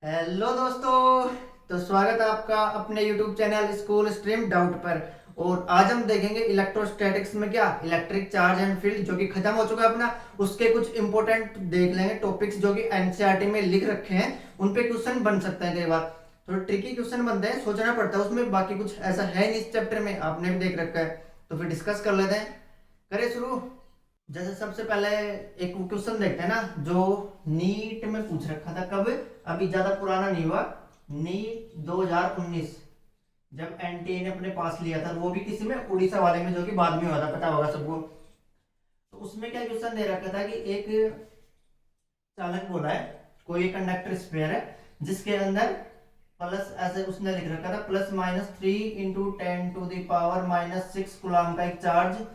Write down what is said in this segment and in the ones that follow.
Hello दोस्तों। तो स्वागत है आपका अपने YouTube channel school stream doubt पर। और आज हम देखेंगे इलेक्ट्रोस्टैटिक्स में क्या इलेक्ट्रिक चार्ज एंड फील्ड जो कि खत्म हो चुका है अपना, उसके कुछ इंपॉर्टेंट देख लेंगे टॉपिक्स जो कि एनसीईआरटी में लिख रखे हैं। उन पे क्वेश्चन बन सकते हैं, कई बार थोड़े ट्रिकी क्वेश्चन बनते हैं, सोचना पड़ता है उसमें। बाकी कुछ ऐसा है नहीं इस चैप्टर में, आपने भी देख रखा है। तो फिर डिस्कस कर लेते हैं, करें शुरू। जैसे सबसे पहले एक क्वेश्चन देखते हैं ना, जो नीट में पूछ रखा था कब, अभी ज्यादा पुराना नहीं हुआ, नीट 2019 जब एनटीए ने अपने पास लिया था, वो भी किसी में उड़ीसा वाले में, जो कि बाद में हुआ था, पता होगा सबको। तो उसमें क्या क्वेश्चन दे रखा था कि एक चालक बोला है, कोई कंडक्टर स्पेयर है जिसके अंदर प्लस, ऐसे उसने लिख रखा था, +-3 × 10⁻⁻6 कूलम का एक चार्ज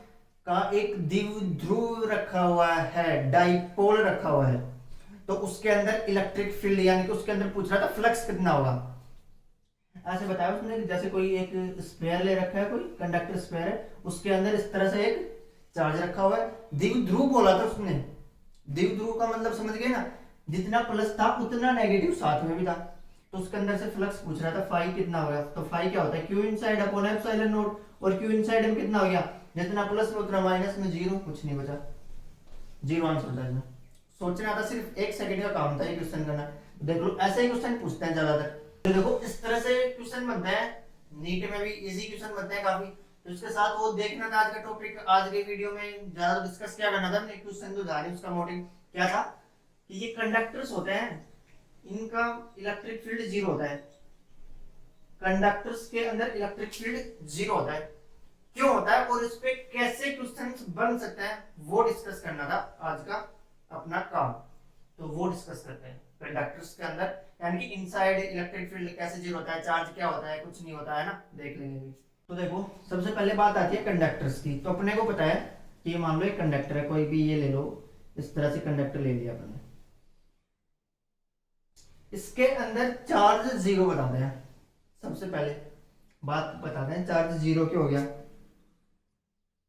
का एक द्विध्रुव रखा हुआ है, डाइपोल रखा हुआ है। तो उसके अंदर इलेक्ट्रिक फील्ड, यानी कि उसके अंदर पूछ रहा था फ्लक्स कितना होगा। ऐसे बताया उसने कि जैसे कोई एक स्पेयर ले रखा है, कोई कंडक्टर स्पेयर है, उसके अंदर इस तरह से एक चार्ज रखा हुआ है। द्विध्रुव बोला था उसने। द्विध्रुव का मतलब समझ गए ना, जितना प्लस था उतना नेगेटिव साथ में भी था। तो उसके अंदर से फ्लक्स पूछ रहा था, फाई कितना होगा। तो फाई क्या होता है, Q inside upon epsilon not. और क्यू इनसाइड में कितना हो गया, जितना प्लस में उतना माइनस में, जीरो, कुछ नहीं बचा, जीरो आंसर था इसमें। सोचना था, सिर्फ 1 सेकंड का काम था ये क्वेश्चन करना। देख लो, ऐसे ही क्वेश्चन पूछते हैं ज्यादातर। तो देखो इस तरह से क्वेश्चन बनते हैं, नीट में भी इजी क्वेश्चन बनते हैं काफी। तो इसके साथ वो देखना था आज का टॉपिक। आज के वीडियो में ज्यादा डिस्कस क्या करना था, क्वेश्चन तो जारी, उसका मोटिव क्या था कि ये कंडक्टर्स होते हैं, इनका इलेक्ट्रिक फील्ड जीरो होता है। कंडक्टर्स के अंदर इलेक्ट्रिक फील्ड जीरो होता है, क्यों होता है और इस पे कैसे क्वेश्चंस बन सकते हैं, वो डिस्कस करना था आज का अपना काम। तो वो डिस्कस करते हैं। कंडक्टर्स के अंदर यानी कि इनसाइड इलेक्ट्रिक फील्ड कैसे जीरो होता है, चार्ज क्या होता है, कुछ नहीं होता है ना, देख लेंगे भी। तो देखो सबसे पहले बात आती है कंडक्टर्स की। तो अपने को पता है कि ये मान लो एक कंडक्टर है, कोई भी ये ले लो, इस तरह से कंडक्टर ले लिया अपने, इसके अंदर चार्ज जीरो बताते हैं। सबसे पहले बात बताते हैं, चार्ज जीरो क्यों हो गया,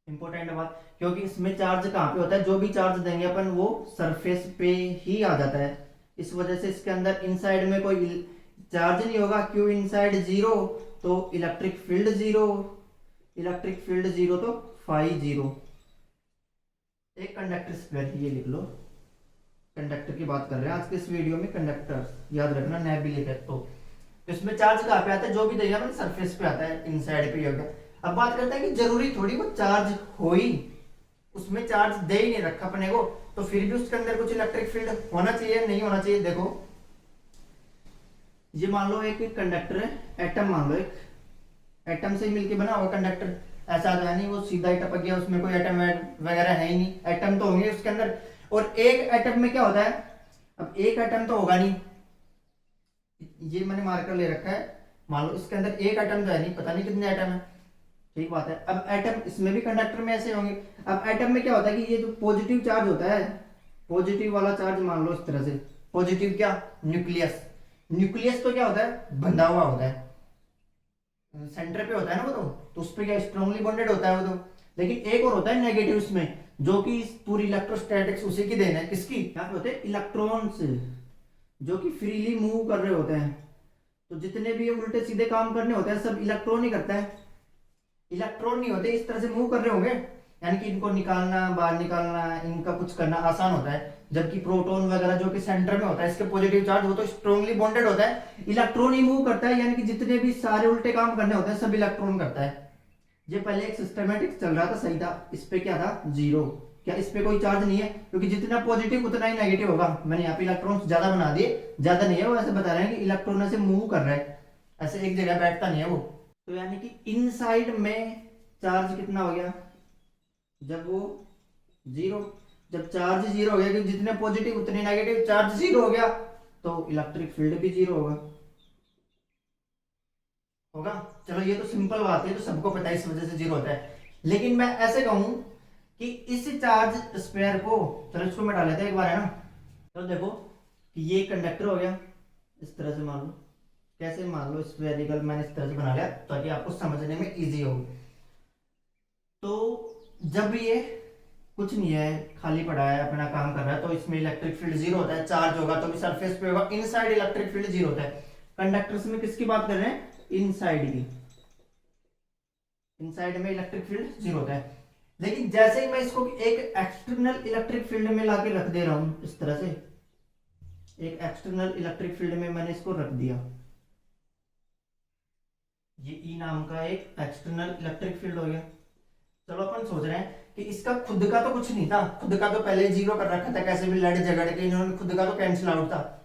इंपॉर्टेंट बात, क्योंकि इसमें चार्ज कहाँ पे होता है, जो भी चार्ज देंगे अपन वो सरफेस पे ही आ जाता है। इस वजह से इसके अंदर इनसाइड में कोई चार्ज नहीं होगा, क्यों इनसाइड जीरो, तो electric field zero, electric field zero तो फाई जीरो। एक कंडक्टर स्क्वायर, ये लिख लो, कंडक्टर की बात कर रहे हैं आज के इस वीडियो में। कंडक्टर याद रखना, नैब भी लिखे तो इसमें चार्ज कहाँ पे आता है, जो भी देगा अपन सरफेस पे आता है, इनसाइड पे ही होगा। अब बात करते हैं कि जरूरी थोड़ी वो चार्ज हो ही, उसमें चार्ज दे ही नहीं रखा अपने को, तो फिर भी उसके अंदर कुछ इलेक्ट्रिक फील्ड होना चाहिए, नहीं होना चाहिए। देखो ये मान लो एक कंडक्टर है, एटम मान लो, एक एटम से ही मिलके बना हुआ कंडक्टर। ऐसा तो है नहीं वो सीधा ही टपक गया, उसमें कोई एटम वगैरह है ही नहीं, एटम तो होंगे उसके अंदर। और एक एटम में क्या होता है, अब एक एटम तो होगा नहीं, ये मैंने मार्कर ले रखा है, मान लो इसके अंदर एक एटम तो है नहीं, पता नहीं कितने एटम है, ठीक बात है। अब एटम, इसमें भी कंडक्टर में ऐसे होंगे। अब एटम में क्या होता है कि ये जो पॉजिटिव चार्ज होता है, पॉजिटिव वाला चार्ज मान लो इस तरह से, पॉजिटिव क्या, न्यूक्लियस, न्यूक्लियस तो क्या होता है, बंधा हुआ होता है, सेंटर पे होता है ना वो, तो उस पर क्या स्ट्रांगली बॉन्डेड होता है वो तो। लेकिन एक और होता है नेगेटिव इसमें, जो कि पूरी इलेक्ट्रोस्टैटिक्स उसी की देन है, किसकी, यहाँ पे होते हैं इलेक्ट्रॉन्स, जो कि फ्रीली मूव कर रहे होते हैं। तो जितने भी उल्टे सीधे काम करने होते हैं सब इलेक्ट्रॉन ही करता है, इलेक्ट्रॉन नहीं होते इस तरह से मूव कर रहे होंगे, यानी कि इनको निकालना, बाहर निकालना, इनका कुछ करना आसान होता है। जबकि प्रोटॉन वगैरह जो कि सेंटर में होता है, इसके पॉजिटिव चार्ज, वो तो स्ट्रांगली बॉन्डेड होता है, इलेक्ट्रॉन ही मूव करता है, यानी कि जितने भी सारे उल्टे काम करने होते हैं सब इलेक्ट्रॉन करता है। ये पहले एक सिस्टमेटिक चल रहा था, सही था, इस पे क्या था, जीरो, क्या इस पे कोई चार्ज नहीं है, क्योंकि जितना पॉजिटिव उतना ही नेगेटिव होगा। मैंने यहाँ पे इलेक्ट्रॉन्स ज्यादा बना दिए, ज्यादा नहीं है वो, ऐसे बता रहे हैं कि इलेक्ट्रॉन ऐसे मूव कर रहा है, ऐसे एक जगह बैठता नहीं है वो। तो यानी कि इनसाइड में चार्ज कितना हो गया, जब वो जीरो, जब चार्ज जीरो हो गया, कि जितने पॉजिटिव उतने नेगेटिव, चार्ज जीरो हो गया, तो इलेक्ट्रिक फील्ड भी जीरो होगा, होगा। चलो ये तो सिंपल बात है, तो सबको पता है इस वजह से जीरो होता है। लेकिन मैं ऐसे कहूं कि इस चार्ज स्पेयर को, चलो इसको मिटा लेते हैं एक बार, है ना। तो देखो कि ये कंडक्टर हो गया, इस तरह से मान लो, कैसे मान लो स्फेरिकल, मैंने इस तरह से बना लिया ताकि आपको समझने में इजी हो। तो जब ये कुछ नहीं है, खाली पड़ा है, अपना काम कर रहा है, तो इसमें इलेक्ट्रिक फील्ड जीरो होता है। चार्ज होगा तो भी सरफेस पे होगा, इनसाइड इलेक्ट्रिक फील्ड जीरो होता है। कंडक्टर्स में किसकी बात कर रहे हैं? इनसाइड की। इनसाइड में इलेक्ट्रिक फील्ड जीरो होता है। लेकिन जैसे ही मैं इसको एक एक्सटर्नल इलेक्ट्रिक फील्ड में लाके रख दे रहा हूं इस तरह से, एक एक्सटर्नल इलेक्ट्रिक फील्ड में मैंने इसको रख दिया, ये ई नाम का एक एक्सटर्नल इलेक्ट्रिक फील्ड हो गया। चलो अपन सोच रहे हैं कि इसका खुद का तो कुछ नहीं था, खुद का तो पहले जीरो कर रखा था, कैसे भी लड़ झगड़ के इन्होंने खुद का तो कैंसिल आउट था।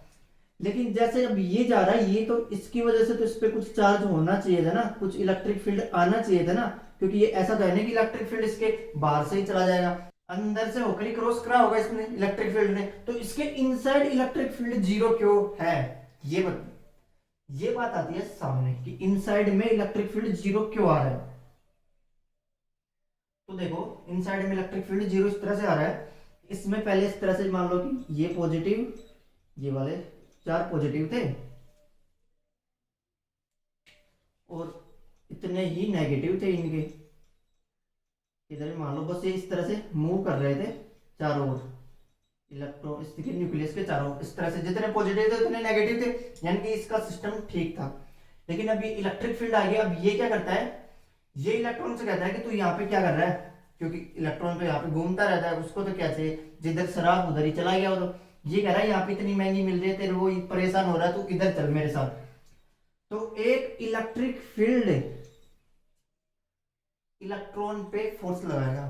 लेकिन जैसे अब ये जा रहा है, ये तो इसकी वजह से तो इस पे कुछ चार्ज होना चाहिए था ना, कुछ इलेक्ट्रिक फील्ड आना चाहिए था ना, क्योंकि ये ऐसा तो है नहीं कि इलेक्ट्रिक फील्ड इसके बाहर से ही चला जाएगा, अंदर से होकर ही क्रॉस करा होगा इसने इलेक्ट्रिक फील्ड ने। तो इसके इनसाइड इलेक्ट्रिक फील्ड जीरो क्यों है, ये बात आती है सामने कि इनसाइड में इलेक्ट्रिक फील्ड जीरो क्यों आ रहा है। तो देखो इनसाइड में इलेक्ट्रिक फील्ड जीरो इस तरह से आ रहा है। इसमें पहले इस तरह से मान लो कि ये पॉजिटिव, ये वाले चार पॉजिटिव थे और इतने ही नेगेटिव थे इनके, इधर मान लो बस ये इस तरह से मूव कर रहे थे चारों ओर, इलेक्ट्रॉन इसके न्यूक्लियस के चारों इस तरह से, जितने पॉजिटिव थे उतने नेगेटिव थे, यानी कि इसका सिस्टम ठीक था। लेकिन अब ये इलेक्ट्रिक फील्ड आ गया, अब ये क्या करता है, ये इलेक्ट्रॉन से कहता है कि तू यहाँ पे क्या कर रहा है, क्योंकि इलेक्ट्रॉन तो यहाँ पे घूमता रहता है, उसको तो क्या चाहिए, जिधर शराब उधर ही चला गया वो। तो ये कह रहा है यहाँ पे इतनी महंगी मिल रही है, तेरे वो परेशान हो रहा है, तू इधर चल मेरे साथ। तो एक इलेक्ट्रिक फील्ड इलेक्ट्रॉन पे फोर्स लगाएगा,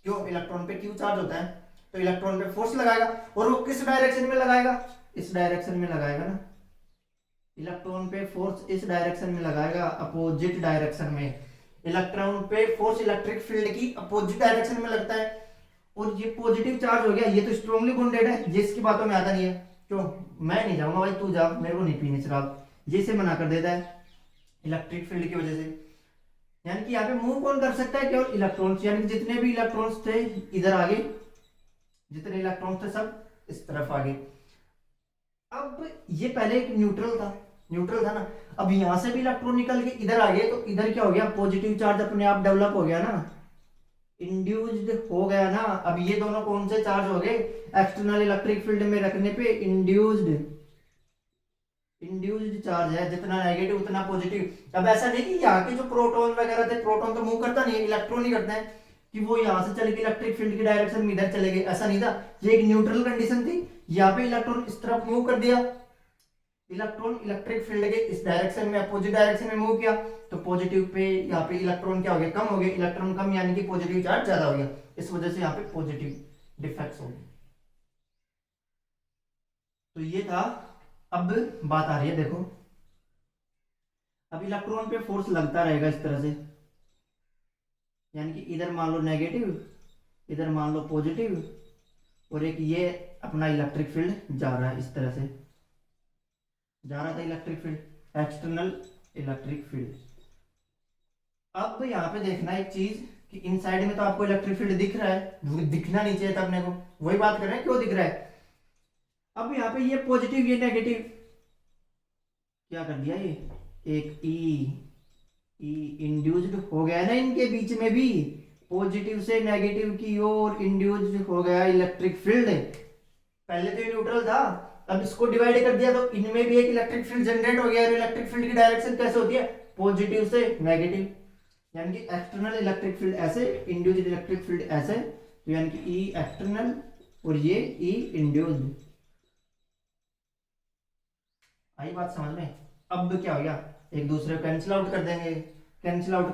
क्यों, इलेक्ट्रॉन पे क्यू चार्ज होता है, तो इलेक्ट्रॉन पे फोर्स लगाएगा, और वो किस डायरेक्शन में लगाएगा, इस डायरेक्शन में लगाएगा ना, इलेक्ट्रॉन पे फोर्स इस डायरेक्शन में लगाएगा, अपोजिट डायरेक्शन में। इलेक्ट्रॉन पे फोर्स इलेक्ट्रिक फील्ड की अपोजिट डायरेक्शन में लगता है, और ये पॉजिटिव चार्ज हो गया, ये तो स्ट्रांगली बॉन्डेड है, ये इसकी बातों में आता नहीं है, क्यों, मैं नहीं जाऊंगा भाई, तू जा, मेरे को नहीं पीनी शराब, ये से मना कर देता है इलेक्ट्रिक फील्ड की वजह से। यानी कि यहाँ पे मूव कौन कर सकता है, केवल इलेक्ट्रॉन्स, यानी कि जितने भी इलेक्ट्रॉन्स थे इधर आगे, जितने इलेक्ट्रॉन्स थे सब इस तरफ आगे। अब ये पहले एक न्यूट्रल था ना, अब यहां से भी इलेक्ट्रॉन निकल के इधर आ गए, तो इधर क्या हो गया, पॉजिटिव चार्ज अपने आप डेवलप हो गया ना, इंड्यूस्ड हो गया ना। अब ये दोनों कौन से चार्ज हो गए, एक्सटर्नल इलेक्ट्रिक फील्ड में रखने पे इंड्यूस्ड चार्ज है, जितना नेगेटिव उतना पॉजिटिव। अब ऐसा नहीं कि यहाँ के जो प्रोटॉन वगैरह थे, प्रोटॉन तो मूव करता नहीं है, इलेक्ट्रॉन ही करते हैं, कि वो यहाँ से चले गए इलेक्ट्रिक फील्ड की डायरेक्शन में इधर चले गए, ऐसा नहीं था। ये एक न्यूट्रल कंडीशन थी, यहाँ पे इलेक्ट्रॉन इस तरफ मूव कर दिया, इलेक्ट्रॉन इलेक्ट्रिक फील्ड के इस डायरेक्शन में अपोजिट डायरेक्शन में मूव किया, तो पॉजिटिव पे यहाँ पे इलेक्ट्रॉन क्या हो गया, कम हो गए, इलेक्ट्रॉन कम यानी कि पॉजिटिव चार्ज ज्यादा हो गया, इस वजह से यहाँ पे पॉजिटिव डिफेक्ट्स हो गए। तो ये था। अब बात आ रही है, देखो अब इलेक्ट्रॉन पे फोर्स लगता रहेगा इस तरह से, यानी कि इधर मान लो नेगेटिव, इधर मान लो पॉजिटिव, और एक ये अपना इलेक्ट्रिक फील्ड जा रहा है इस तरह से, जा रहा था electric field, external electric field. अब यहाँ पे देखना एक चीज कि इनसाइड में तो आपको इलेक्ट्रिक फील्ड दिख रहा है, दिखना नहीं चाहिए था अपने को, वही बात कर रहे हैं क्यों दिख रहा है। अब यहाँ पे ये पॉजिटिव ये नेगेटिव क्या कर दिया, ये एक ई इंड्यूस्ड हो गया ना, इनके बीच में भी पॉजिटिव से नेगेटिव की ओर इंड्यूस्ड हो गया इलेक्ट्रिक फील्ड। पहले तो ये न्यूट्रल था, अब इसको डिवाइड कर दिया तो इनमें भी एक इलेक्ट्रिक फील्ड जनरेट हो गया, और इलेक्ट्रिक फील्ड की डायरेक्शन कैसे होती है, पॉजिटिव से नेगेटिव, यानी कि एक्सटर्नल इलेक्ट्रिक फील्ड ऐसे, इंड्यूस्ड इलेक्ट्रिक फील्ड ऐसे, तो यानी कि ई एक्सटर्नल और ये ई इंड्यूस्ड। आई बात समझ में। अब क्या हो गया, एक दूसरे को कैंसिल आउट कर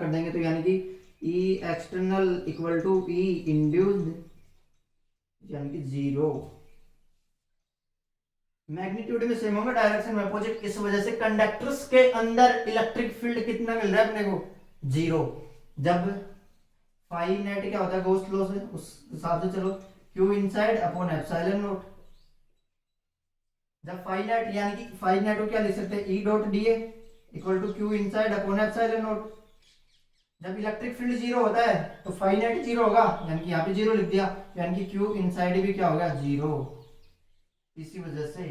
देंगे, तो यानी कि E external equal to E induced, यानी कि जीरो। मैग्नीट्यूड में सेम होगा, डायरेक्शन में अपोजिट, इस वजह से कंडक्टर्स के अंदर इलेक्ट्रिक फील्ड कितना मिल रहा है अपने को, जीरो। जब फाई नेट क्या होता है, गोस्ट लॉ से उस हिसाब से चलो, Q inside upon epsilon naught. जब फाई नेट यानी कि फाई नेट को क्या लिख सकते हैं, E dot D equal to Q inside upon epsilon naught. जब इलेक्ट्रिक फील्ड जीरो होता है तो फाई नेट जीरो होगा, यानी कि यहाँ पे जीरो लिख दिया, यानी कि क्यू इनसाइड भी क्या होगा, जीरो। इसी वजह से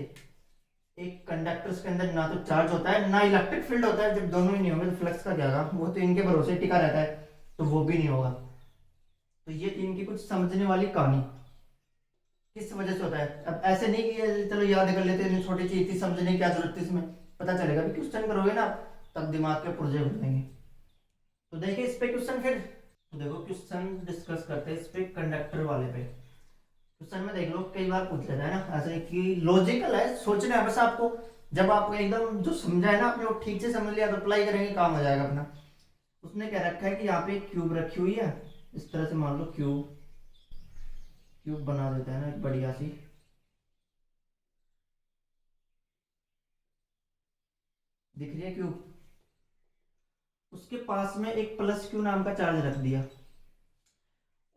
एक कंडक्टर्स के अंदर ना तो चार्ज होता है ना इलेक्ट्रिक फील्ड होता है। जब दोनों ही नहीं होंगे तो फ्लक्स का क्या होगा, वो तो इनके भरोसे टिका रहता है, तो वो भी नहीं होगा। तो ये थी इनकी कुछ समझने वाली कहानी, किस वजह से होता है। अब ऐसे नहीं कि चलो याद कर लेते हैं, छोटी चीज थी, समझने की क्या जरूरत थी, इसमें पता चलेगा भी, क्वेश्चन करोगे ना तब दिमाग के पुर्जे खुलेंगे। तो देखिए इस पे क्वेश्चन फिर, तो देखो क्वेश्चन डिस्कस करते हैं इस पे कंडक्टर वाले पे। क्वेश्चन में देख लो कई बार पूछ लेता है ना ऐसे कि लॉजिकल है, सोचना है बस आपको, जब आपको एकदम जो समझा है ना आपने वो ठीक से समझ लिया तो अप्लाई करेंगे काम हो जाएगा अपना। उसने क्या रखा है कि यहाँ पे क्यूब रखी हुई है, इस तरह से मान लो क्यूब, क्यूब बना देते हैं ना एक बढ़िया सी, दिख रही है क्यूब। उसके पास में एक प्लस क्यू नाम का चार्ज रख दिया,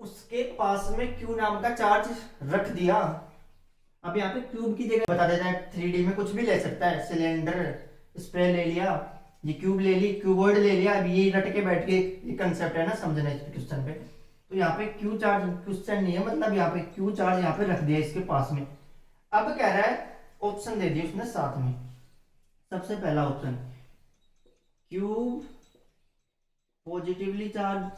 उसके पास में क्यू नाम का चार्ज रख दिया। अब यहाँ पे क्यूब की जगह बता देता है, 3D में कुछ भी ले सकता है, सिलेंडर स्प्रे ले लिया, ये क्यूब ले ली, क्यूबॉइड ले लिया। अब ये रट के बैठ के ये कंसेप्ट है ना समझना इस क्वेश्चन पे। तो यहाँ पे क्यू चार्ज क्वेश्चन नहीं है, मतलब यहाँ पे क्यू चार्ज यहाँ पे रख दिया इसके पास में। अब कह रहा है ऑप्शन दे दिए उसने साथ में, सबसे पहला ऑप्शन क्यूब पॉजिटिवली चार्ज,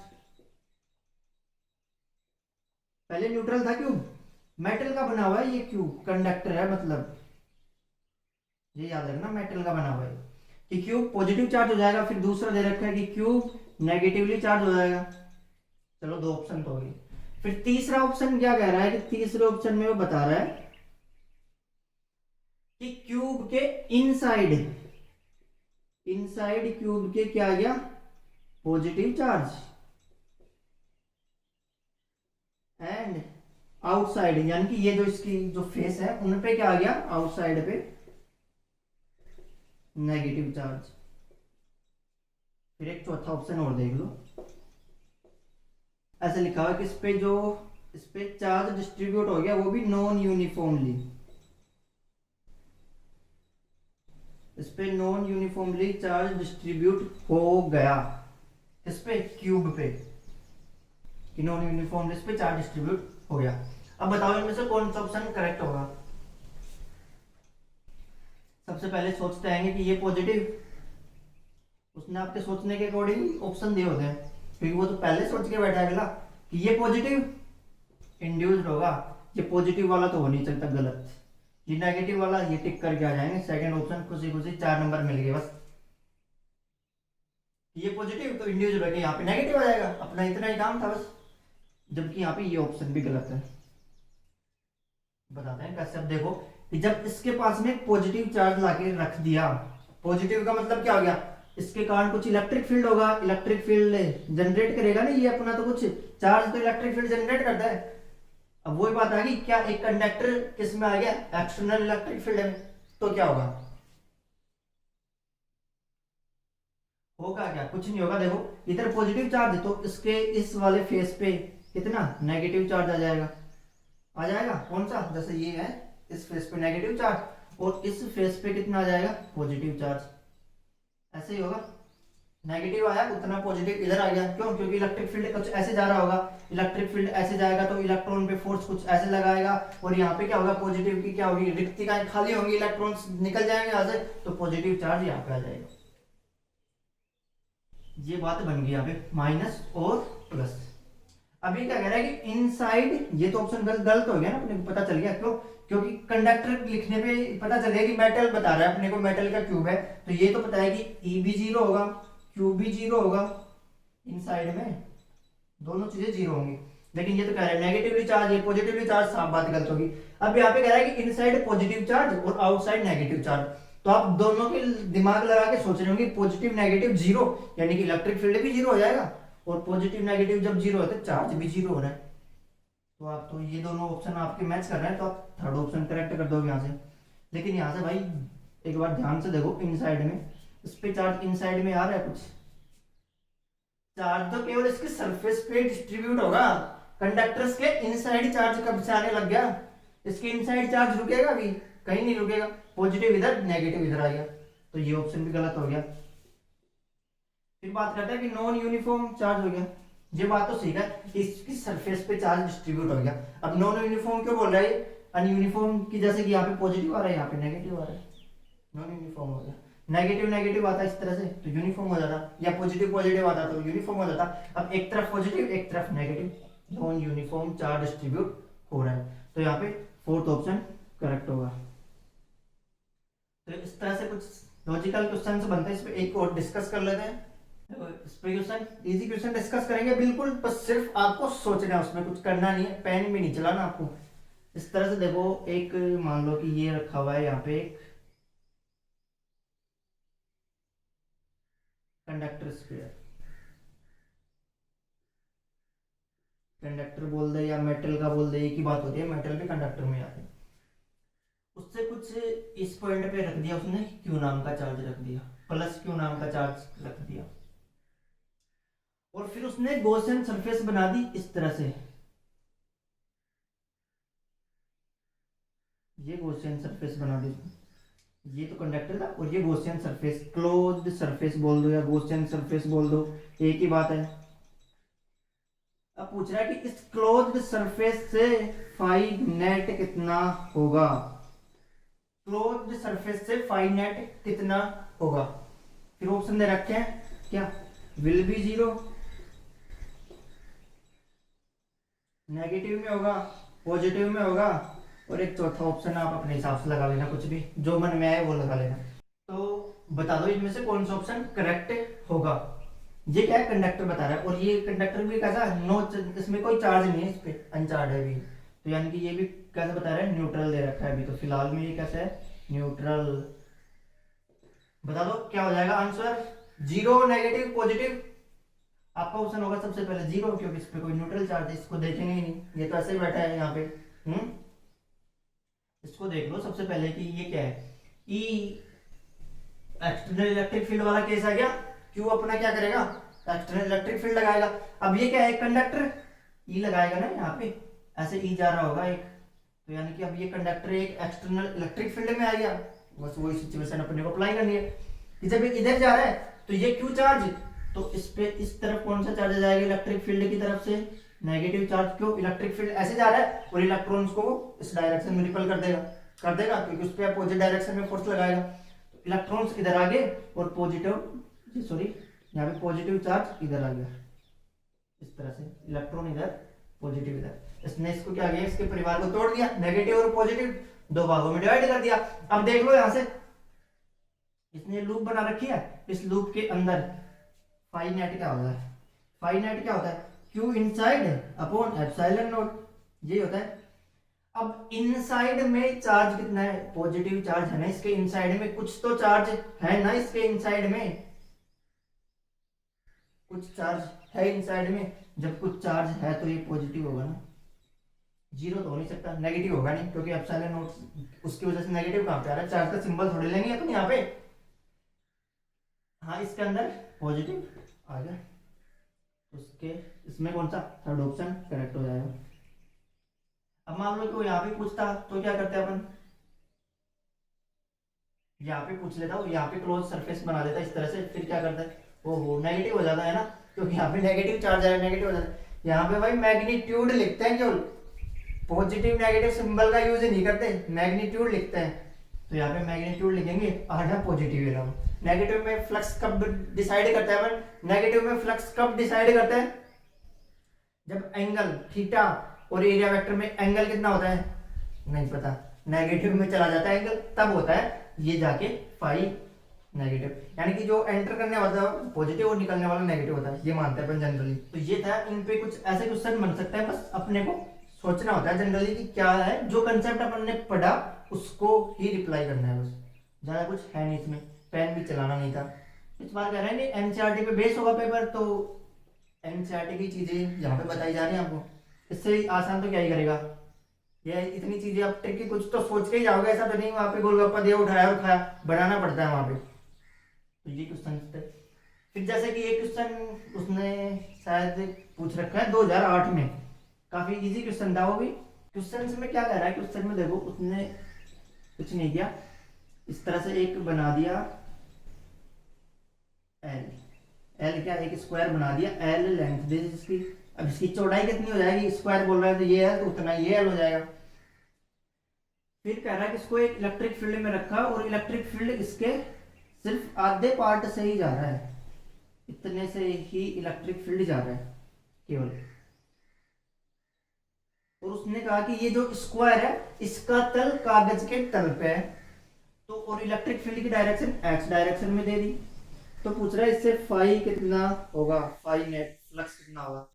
पहले न्यूट्रल था क्यूब, मेटल का बना हुआ है ये क्यूब, कंडक्टर है मतलब, ये याद रखना मेटल का बना हुआ है कि क्यूब पॉजिटिव चार्ज हो जाएगा। फिर दूसरा दे रखा है कि क्यूब नेगेटिवली चार्ज हो जाएगा। चलो दो ऑप्शन तो हो गए। फिर तीसरा ऑप्शन क्या कह रहा है कि तीसरे ऑप्शन में वो बता रहा है कि क्यूब के इनसाइड, इनसाइड क्यूब के क्या आ गया पॉजिटिव चार्ज, एंड आउटसाइड यानी कि ये जो इसकी जो फेस है उन पे क्या आ गया आउटसाइड पे नेगेटिव चार्ज। फिर एक चौथा ऑप्शन और देख लो, ऐसे लिखा हुआ कि इस पे चार्ज डिस्ट्रीब्यूट हो गया, वो भी नॉन यूनिफॉर्मली, इस पे नॉन यूनिफॉर्मली चार्ज डिस्ट्रीब्यूट हो गया, इस पे क्यूब पे कि नॉन यूनिफॉर्मली इस पे चार्ज डिस्ट्रीब्यूट हो गया। अब बताओ इनमें से कौन सा ऑप्शन करेक्ट होगा। सबसे पहले सोचते हैं कि ये पॉजिटिव, उसने आपके सोचने के अकॉर्डिंग ऑप्शन दिए होते हैं, क्योंकि वो तो पहले सोच के बैठा है कि ये पॉजिटिव इंड्यूस्ड होगा, ये पॉजिटिव वाला तो हो नहीं सकता, गलत, ये नेगेटिव वाला, ये टिक करके आ जाएंगे। सेकंड ऑप्शन खुशी खुशी 4 नंबर मिल गए बस, ये पॉजिटिव तो इंड्यूस्ड होगा, यहाँ पे नेगेटिव आ जाएगा, अपना इतना ही काम था बस। जबकि यहाँ पे ये ऑप्शन भी गलत है, बताते हैं कैसे। अब देखो कि जब इसके पास में पॉजिटिव चार्ज लाके रख दिया, पॉजिटिव का मतलब क्या हो गया, इसके कारण कुछ इलेक्ट्रिक फील्ड होगा, इलेक्ट्रिक फील्ड जनरेट करेगा ना ये अपना, तो कुछ चार्ज तो इलेक्ट्रिक फील्ड जनरेट करता है। अब वही बात आ गई, क्या एक कंडक्टर किस में आ गया एक्सटर्नल इलेक्ट्रिक फील्ड में, तो क्या होगा, होगा क्या, कुछ नहीं होगा। देखो इधर पॉजिटिव चार्ज है तो इसके इस वाले फेस पे कितना नेगेटिव चार्ज आ जाएगा, आ जाएगा कौन सा, जैसे ये है इस फेस पे नेगेटिव चार्ज और इस फेस पे कितना आ जाएगा पॉजिटिव चार्ज, ऐसे ही होगा। नेगेटिव आया उतना पॉजिटिव इधर आ गया, क्यों, क्योंकि इलेक्ट्रिक फील्ड कुछ ऐसे जा रहा होगा, इलेक्ट्रिक फील्ड ऐसे जाएगा तो इलेक्ट्रॉन पे फोर्स कुछ ऐसे लगाएगा, और यहाँ पे क्या होगा पॉजिटिव की क्या होगी, रिक्तिकाएं खाली होंगी, इलेक्ट्रॉन्स निकल जाएंगे यहाँ से, तो पॉजिटिव चार्ज यहाँ पे आ जाएगा। ये बात बन गई यहाँ पे माइनस और प्लस। अभी क्या कह रहा है कि इनसाइड, ये तो ऑप्शन गलत हो गया ना, अपने को पता चल गया, क्यों, क्योंकि कंडक्टर लिखने पे पता चल गया कि मेटल बता रहा है अपने को, मेटल का क्यूब है, तो ये तो पता है कि ई भी 0 होगा, क्यूब भी 0 होगा, इनसाइड में दोनों चीजें 0 होंगी। लेकिन ये तो कह रहा है नेगेटिवली चार्ज, ये पॉजिटिवली चार्ज, साफ बात गलत होगी। अब यहाँ पे कह रहा है कि इनसाइड पॉजिटिव चार्ज और आउटसाइड नेगेटिव चार्ज, तो आप दोनों के दिमाग लगा के सोच रहे होंगे पॉजिटिव नेगेटिव 0, यानी कि इलेक्ट्रिक फील्ड भी 0 हो जाएगा, और पॉजिटिव नेगेटिव जब 0 होता है चार्ज भी 0 हो रहा है, तो आप तो ये दोनों ऑप्शन आपके मैच कर रहे हैं, तो आप थर्ड ऑप्शन करेक्ट कर दोगे यहाँ से। लेकिन यहाँ से भाई एक बार ध्यान से देखो, इनसाइड में इस पे चार्ज इनसाइड में आ रहा है, कुछ चार्ज तो केवल इसके सरफेस पे डिस्ट्रीब्यूट होगा, कंडक्टर्स के इनसाइड चार्ज कब से आने लग गया, इसके इनसाइड चार्ज रुकेगा अभी, कहीं नहीं रुकेगा, पॉजिटिव इधर नेगेटिव इधर आ गया, तो ये ऑप्शन भी गलत हो गया। फिर बात करते हैं कि नॉन यूनिफॉर्म चार्ज हो गया, ये बात तो सीखा कि इसकी सरफेस पे चार्ज डिस्ट्रीब्यूट हो गया। अब नॉन यूनिफॉर्म क्यों बोल रहा है, अनयूनिफॉर्म की, जैसे कि यहाँ पे पॉजिटिव आ रहा है यहाँ पे नेगेटिव आ रहा है, नॉन यूनिफॉर्म हो गया। नेगेटिव नेगेटिव आता है इस तरह से तो यूनिफॉर्म हो जाता, या पॉजिटिव पॉजिटिव आता तो यूनिफॉर्म हो जाता। अब एक तरफ पॉजिटिव एक तरफ negative, non uniform charge distribute हो रहा है। तो यहाँ पे फोर्थ ऑप्शन करेक्ट होगा। तो इस तरह से कुछ लॉजिकल क्वेश्चन बनते हैं, इस पे एक और डिस्कस कर लेते हैं। तो इस पे क्वेश्चन इजी क्वेश्चन डिस्कस करेंगे बिल्कुल, बस सिर्फ आपको सोचना है, उसमें कुछ करना नहीं है, पेन भी नहीं चलाना आपको। इस तरह से देखो, एक मान लो कि ये रखा हुआ है यहाँ पे एक कंडक्टर स्फीयर, कंडक्टर बोल दे या मेटल का बोल दे, एक ही बात होती है, मेटल भी कंडक्टर में आते हैं। उससे कुछ इस पॉइंट पे रख दिया उसने, क्यू नाम का चार्ज रख दिया, प्लस क्यू नाम का चार्ज रख दिया, और फिर उसने गॉसियन सरफेस बना दी इस तरह से। ये गॉसियन सरफेस बना दी, ये तो कंडक्टर था, और ये गॉसियन सरफेस, क्लोज्ड सरफेस बोल दो या गॉसियन सरफेस बोल दो, एक ही बात है। अब पूछ रहा है कि इस क्लोज्ड सरफेस से फाई नेट कितना होगा, क्लोज्ड सरफेस से फाई नेट कितना होगा। फिर ऑप्शन दे रखे हैं क्या, विल बी जीरो, नेगेटिव में होगा, पॉजिटिव में होगा, और एक चौथा ऑप्शन आप अपने हिसाब से लगा लेना, कुछ भी जो मन में आए वो लगा लेना। तो बता दो इनमें से कौन सा ऑप्शन करेक्ट होगा। ये क्या है, कंडक्टर बता रहा है, और ये कंडक्टर भी कैसा, नो, इसमें कोई चार्ज नहीं है, इस पे अनचार्ज है भी, तो यानी कि ये भी कैसे बता रहा है, न्यूट्रल दे रखा है अभी, तो फिलहाल में ये कैसा है, न्यूट्रल। बता दो क्या हो जाएगा आंसर, जीरो, नेगेटिव, पॉजिटिव। आपका ऑप्शन होगा सबसे पहले जीरो, क्योंकि इस पे कोई न्यूट्रल चार्ज है, इसको देखेंगे ही नहीं, ये तो ऐसे ही बैठा है यहाँ पे। इसको देख लो सबसे पहले कि ये क्या है, ई एक्सटर्नल इलेक्ट्रिक फील्ड वाला केस आ गया, क्यू अपना क्या करेगा, एक्सटर्नल इलेक्ट्रिक फील्ड लगाएगा। अब ये क्या है, कंडक्टर, ई लगाएगा ना यहाँ पे, ऐसे ई जा रहा होगा एक, तो यानी कि अब ये कंडक्टर एक एक्सटर्नल इलेक्ट्रिक फील्ड में आ गया, बस वही सिचुएशन अपने को अप्लाई करनी है कि जब ये इधर जा रहा है तो ये क्यू चार्ज, तो इस पे इस तरफ कौन सा चार्ज जाएगा, इलेक्ट्रिक फील्ड की तरफ से नेगेटिव चार्ज, क्यों, इलेक्ट्रिक फील्ड ऐसे जा रहा है और इलेक्ट्रॉन्स को इस डायरेक्शन में रिपल कर देगा क्योंकि उस पे अपोजिट डायरेक्शन में फोर्स लगाएगा, तो इलेक्ट्रॉन्स इधर आ गए और पॉजिटिव, सॉरी यहाँ पे पॉजिटिव चार्ज इधर आ गया, इस तरह से इलेक्ट्रॉन इधर, पॉजिटिव इधर, इसने इसको क्या किया, इसके परिवार को तोड़ दिया, नेगेटिव और पॉजिटिव दो भागों में डिवाइड कर दिया। अब देख लो यहां से इसने लूप बना रखी है, इस लूप के अंदर फाई नेट क्या होता है, फाई नेट क्या होता है, Q inside upon epsilon not, ये होता है। अब इनसाइड में चार्ज कितना है, पॉजिटिव चार्ज है ना इसके इनसाइड में, कुछ तो चार्ज है ना इसके इनसाइड में, कुछ चार्ज है इनसाइड में, जब कुछ चार्ज है तो ये पॉजिटिव होगा ना, जीरो तो हो नहीं सकता, नेगेटिव होगा नहीं, क्योंकि एप्सिलॉन नॉट उसकी वजह से नेगेटिव कहां पे आ रहा है, चार्ज का सिंबल थोड़ी लेंगे अपन यहाँ पे। हाँ इसके अंदर पॉजिटिव आ गया, उसके इसमें कौन सा थर्ड ऑप्शन करेक्ट हो जाएगा। अब मान लो कि यहाँ पे पूछता तो क्या करते हैं अपन, यहाँ पे पूछ लेता हूँ, यहाँ पे क्लोज सरफेस बना देता इस तरह से, फिर क्या करता है, ओहो नेगेटिव हो जाता है ना, क्योंकि यहाँ पे नेगेटिव चार्ज है, नेगेटिव हो जाता है। यहाँ पे भाई मैग्नीट्यूड लिखते हैं केवल, पॉजिटिव नेगेटिव सिंबल का यूज नहीं करते, मैग्नीट्यूड लिखते हैं, तो यहाँ पे मैग्नीट्यूड लिखेंगे, आधा पॉजिटिव है ना। नेगेटिव में फ्लक्स कब डिसाइड करता है अपन, नेगेटिव में फ्लक्स कब डिसाइड करते हैं, जब एंगल थीटा और एरिया वेक्टर में एंगल कितना होता है नहीं पता, नेगेटिव में चला जाता है एंगल, तब होता है ये जाके फाई नेगेटिव, यानी कि जो एंटर करने वाला पॉजिटिव और निकलने वाला नेगेटिव होता है, ये मानते हैं अपन जनरली। तो ये था, इन पे कुछ ऐसे क्वेश्चन बन सकते हैं, बस अपने को सोचना होता है जनरली कि क्या है, जो कंसेप्ट अपन ने पढ़ा उसको ही रिप्लाई करना है, बस ज्यादा कुछ है नहीं इसमें, पेन भी चलाना नहीं था। इस बार कह रहे हैं नहीं एनसीईआरटी पे बेस होगा पेपर, तो एनसीईआरटी की चीजें यहाँ पे बताई जा रही हैं आपको, इससे आसान तो क्या ही करेगा, ये इतनी चीजें आप ट्रिकी कुछ तो सोच के ही जाओगे, ऐसा तो नहीं वहां पे गोलगप्पा दिया उठाया और खाया, बनाना पड़ता है वहां पे। तो ये क्वेश्चन थे। फिर जैसे कि ये क्वेश्चन उसने शायद पूछ रखा है 2008 में, काफी इजी क्वेश्चन था वो भी। क्वेश्चन में क्या कह रहा है, क्वेश्चन में देखो उसने कुछ नहीं किया, इस तरह से एक बना दिया एल, एल क्या एक स्क्वायर बना दिया, एल लेंथ दे इसकी, अब इसकी चौड़ाई कितनी हो जाएगी, स्क्वायर बोल रहा है तो ये है तो उतना ये एल हो जाएगा। फिर कह रहा है कि इसको एक इलेक्ट्रिक फील्ड में रखा और इलेक्ट्रिक फील्ड इसके सिर्फ आधे पार्ट से ही जा रहा है, इतने से ही इलेक्ट्रिक फील्ड जा रहा है केवल, और उसने कहा कि ये जो स्क्वायर है इसका तल कागज के तल पे है, तो और इलेक्ट्रिक फील्ड की डायरेक्शन एक्स डायरेक्शन में दे दी। तो पूछ रहा है इससे फाई कितना होगा, फाई नेट फ्लक्स कितना होगा।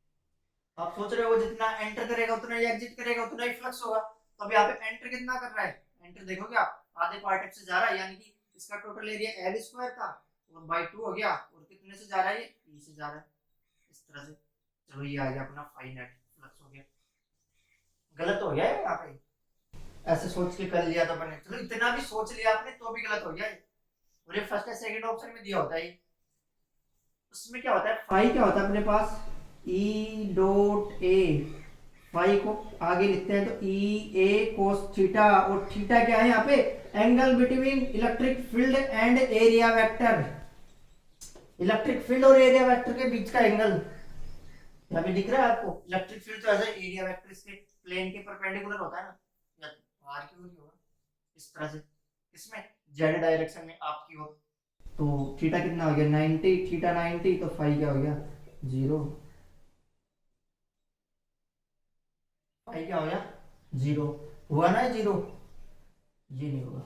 आप सोच रहे हो जितना एंटर करेगा उतना ही एग्जिट करेगा उतना ही फ्लक्स होगा। तो अब यहाँ पे एंटर कितना कर रहा है, एंटर देखोगे आप आधे पार्ट से जा रहा है, यानी कि इसका टोटल एरिया एल स्क्वायर था और बाई 2 हो गया, और कितने से जा रहा है, ये ई से जा रहा है इस तरह से। चलो ये आ गया अपना फाई नेट फ्लक्स हो गया। गलत हो गया है यहाँ पे, ऐसे सोच के कर लिया था मैंने, चलो इतना भी सोच लिया आपने तो भी गलत हो गया है। और ये फर्स्ट या सेकंड ऑप्शन में दिया होता है, उसमें क्या होता है फाई क्या होता है अपने पास ई डॉट ए, फाई को आगे लिखते हैं तो ई ए कोस थीटा, और थीटा क्या है यहाँ पे angle between electric field and area vector, electric field और एरिया वेक्टर के बीच का एंगल यहाँ पे दिख रहा है आपको। इलेक्ट्रिक फील्ड तो ऐसे एरिया वेक्टर इसके प्लेन के परपेंडिकुलर होता है ना, या आर की ओर होगा इस तरह से, इसमें जेड डायरेक्शन में आपकी ओर। तो थीटा कितना हो गया 90, थीटा 90 तो फाई क्या हो गया 0, फाई क्या हो गया 0 हुआ ना 0, ये नहीं होगा।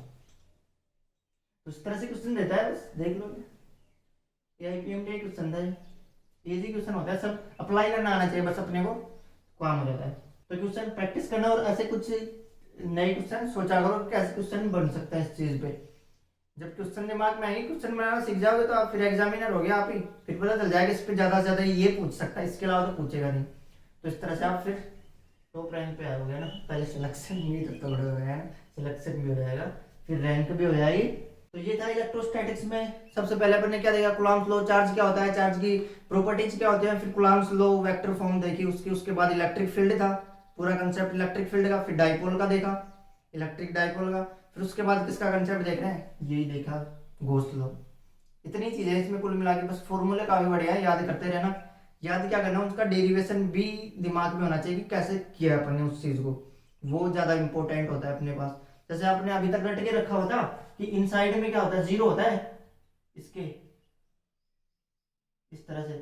तो इस तरह से क्वेश्चन देता है, बस देख लो आईपीएम क्वेश्चन था, इजी क्वेश्चन होता है, सब अप्लाई करना आना चाहिए बस अपने को, काम हो जाता है। तो क्वेश्चन प्रैक्टिस करना और ऐसे कुछ नए क्वेश्चन सोचा करो कैसे क्वेश्चन बन सकता है इस चीज पे। जब क्वेश्चन दिमाग में आएंगे क्वेश्चन बनाना सीख जाओगे तो आप फिर एग्जामिनर हो गया आप ही, फिर पता चल जाएगा इस पे ज्यादा से ज्यादा ये पूछ सकता है, इसके अलावा तो पूछेगा नहीं। तो इस तरह से आप फिर टॉप रैंक पे आओगे ना, पहले सिलेक्शन भी तो बड़े हो गए हैं, सिलेक्शन भी हो जाएगा फिर रैंक भी हो जाएगी। तो ये था इलेक्ट्रोस्टैटिक्स में। सबसे पहले अपन ने क्या देखा कूलम्ब्स लॉ, चार्ज क्या होता है, चार्ज की प्रॉपर्टीज क्या होती है, फिर कूलम्ब्स लॉ वेक्टर फॉर्म देखी उसकी, उसके बाद इलेक्ट्रिक फील्ड था, पूरा कंसेप्ट इलेक्ट्रिक फील्ड का, फिर डाइपोल का देखा, इलेक्ट्रिक डाइपोल का, फिर उसके बाद किसका कंसेप्ट देख रहे हैं यही देखा गोस्ट लॉ। इतनी चीजें इसमें कुल मिला के, बस फॉर्मूले काफी बढ़िया है, याद करते रहना। याद क्या करना उसका डेरिवेशन भी दिमाग में होना चाहिए कि कैसे किया अपन ने उस चीज को, वो ज्यादा इंपॉर्टेंट होता है अपने पास। जैसे आपने अभी तक रट के रखा होता कि इनसाइड में क्या होता है 0 होता है इसके, इस तरह से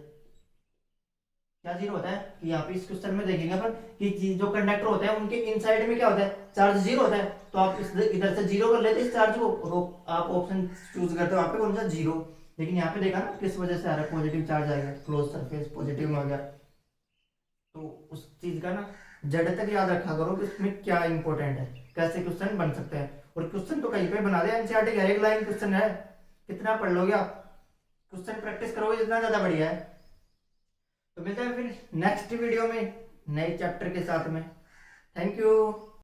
क्या 0 होता है कि यहाँ पे इस क्वेश्चन में देखेंगे अपन कि जो कंडक्टर होते हैं उनके इनसाइड में क्या होता है चार्ज 0 होता है, तो आप इधर से 0 कर लेते इस चार्ज को, और आप ऑप्शन चूज करते हो वहां पे कौन सा 0। लेकिन यहाँ पे देखा ना किस वजह से आ रहा है, पॉजिटिव चार्ज आएगा, क्लोज सरफेस पॉजिटिव में हो गया। तो उस चीज का ना जड़ तक याद रखा करो कि इसमें क्या इंपॉर्टेंट है, कैसे क्वेश्चन बन सकते हैं। और क्वेश्चन तो कहीं पे बना दे, एनसीईआरटी का एक लाइन क्वेश्चन है, कितना पढ़ लोगे आप, क्वेश्चन प्रैक्टिस करोगे जितना ज्यादा बढ़िया है। तो मिलते हैं फिर नेक्स्ट वीडियो में नए चैप्टर के साथ में। Thank you.